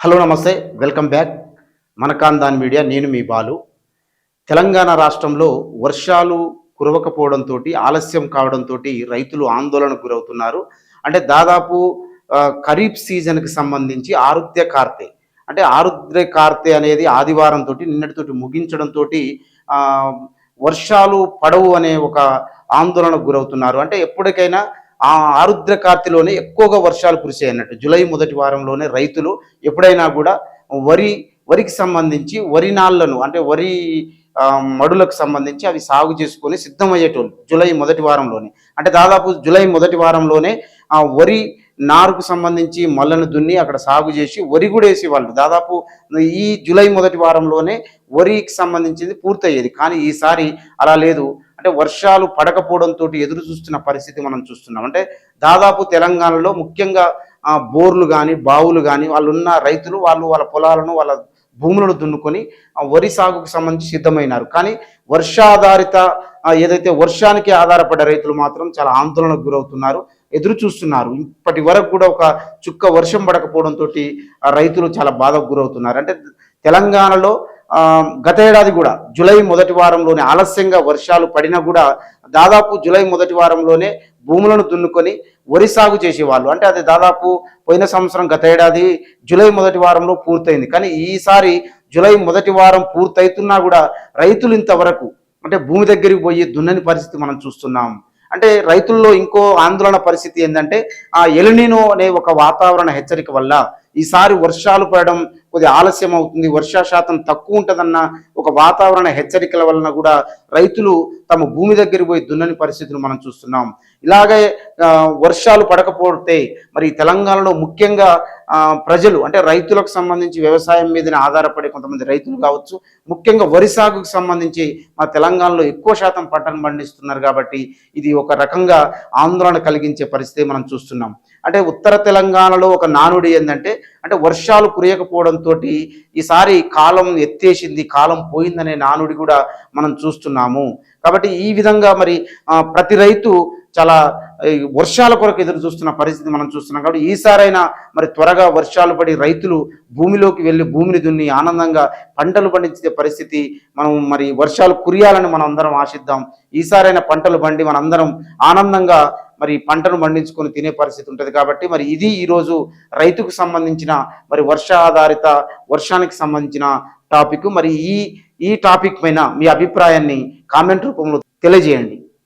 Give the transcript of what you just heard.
Hello నమస్తే, welcome back. మన కాందాన్ media. నేను మీ బాలు. తెలంగాణ రాష్ట్రంలో వర్షాలు కురవకపోవడంతో ఆలస్యం కావడంతో రైతులు ఆందోళనకు గురవుతున్నారు. అంటే దాదాపు ఖరీఫ్ సీజన్కి సంబంధించి ఆరుద్ర కార్తె, అంటే ఆరుద్ర కార్తె అనేది ఆదివారంతో నిన్నటితోటి ముగించడంతో వర్షాలు పడవు అనే ఒక ఆందోళనకు గురవుతున్నారు. అంటే ఎప్పటికైనా ఆ ఆరుద్ర కార్తెలోనే ఎక్కువగా వర్షాలు కురిసాయి అన్నట్టు. జూలై మొదటి వారంలోనే రైతులు ఎప్పుడైనా కూడా వరికి సంబంధించి వరి నాళ్లను, అంటే వరి మడులకు సంబంధించి అవి సాగు చేసుకొని సిద్ధమయ్యేటోళ్ళు జూలై మొదటి వారంలోనే. అంటే దాదాపు జూలై మొదటి వారంలోనే ఆ వరి నారుకు సంబంధించి మళ్ళను దున్ని అక్కడ సాగు చేసి వరి కూడా వేసేవాళ్ళు. దాదాపు ఈ జూలై మొదటి వారంలోనే వరికి సంబంధించింది పూర్తయ్యేది. కానీ ఈసారి అలా లేదు. అంటే వర్షాలు పడకపోవడంతో ఎదురు చూస్తున్న పరిస్థితి మనం చూస్తున్నాం. అంటే దాదాపు తెలంగాణలో ముఖ్యంగా బోర్లు కానీ బావులు కానీ వాళ్ళు ఉన్న రైతులు వాళ్ళ పొలాలను వాళ్ళ భూములను దున్నుకొని వరి సాగుకు సంబంధించి సిద్ధమైనారు. కానీ వర్షాధారిత ఏదైతే వర్షానికి ఆధారపడ్డ రైతులు మాత్రం చాలా ఆందోళనకు గురవుతున్నారు, ఎదురు చూస్తున్నారు. ఇప్పటి వరకు కూడా ఒక చుక్క వర్షం పడకపోవడంతో రైతులు చాలా బాధకు గురవుతున్నారు. అంటే తెలంగాణలో గత ఏడాది కూడా జూలై మొదటి వారంలోనే ఆలస్యంగా వర్షాలు పడినా కూడా దాదాపు జూలై మొదటి వారంలోనే భూములను దున్నుకొని వరి సాగు చేసేవాళ్ళు. అంటే అది దాదాపు పోయిన సంవత్సరం గత ఏడాది జూలై మొదటి వారంలో పూర్తయింది. కానీ ఈసారి జూలై మొదటి వారం పూర్తవుతున్నా కూడా రైతులు ఇంతవరకు అంటే భూమి దగ్గరికి పోయి దున్నని పరిస్థితి మనం చూస్తున్నాం. అంటే రైతుల్లో ఇంకో ఆందోళన పరిస్థితి ఏంటంటే ఆ ఎల్నినో అనే ఒక వాతావరణ హెచ్చరిక వల్ల ఈసారి వర్షాలు పడడం కొద్దిగా ఆలస్యం అవుతుంది, వర్షా శాతం తక్కువ ఉంటుందన్న ఒక వాతావరణ హెచ్చరికల వలన కూడా రైతులు తమ భూమి దగ్గరికి పోయి దున్నని పరిస్థితులు మనం చూస్తున్నాం. ఇలాగే వర్షాలు పడకపోతే మరి తెలంగాణలో ముఖ్యంగా ప్రజలు, అంటే రైతులకు సంబంధించి వ్యవసాయం మీదనే ఆధారపడే కొంతమంది రైతులు కావచ్చు, ముఖ్యంగా వరి సాగుకు సంబంధించి మా తెలంగాణలో ఎక్కువ శాతం పంటను పండిస్తున్నారు. కాబట్టి ఇది ఒక రకంగా ఆందోళన కలిగించే పరిస్థితి మనం చూస్తున్నాం. అంటే ఉత్తర తెలంగాణలో ఒక నానుడి ఏంటంటే, అంటే వర్షాలు కురియకపోవడంతో ఈసారి కాలం ఎత్తేసింది, కాలం పోయిందనే నానుడి కూడా మనం చూస్తున్నాము. కాబట్టి ఈ విధంగా మరి ప్రతి రైతు చాలా వర్షాల కొరకు ఎదురు చూస్తున్న పరిస్థితి మనం చూస్తున్నాం. కాబట్టి ఈసారైనా మరి త్వరగా వర్షాలు పడి రైతులు భూమిలోకి వెళ్ళి భూమిని దున్ని ఆనందంగా పంటలు పండించే పరిస్థితి మనం మరి వర్షాలు కురియాలని మనం అందరం ఆశిద్దాం. ఈసారైనా పంటలు పండి మనందరం ఆనందంగా మరి పంటను పండించుకొని తినే పరిస్థితి ఉంటుంది. కాబట్టి మరి ఇది ఈరోజు రైతుకు సంబంధించిన మరి వర్షానికి సంబంధించిన టాపిక్. మరి ఈ టాపిక్ పైన మీ అభిప్రాయాన్ని కామెంట్ రూపంలో తెలియజేయండి.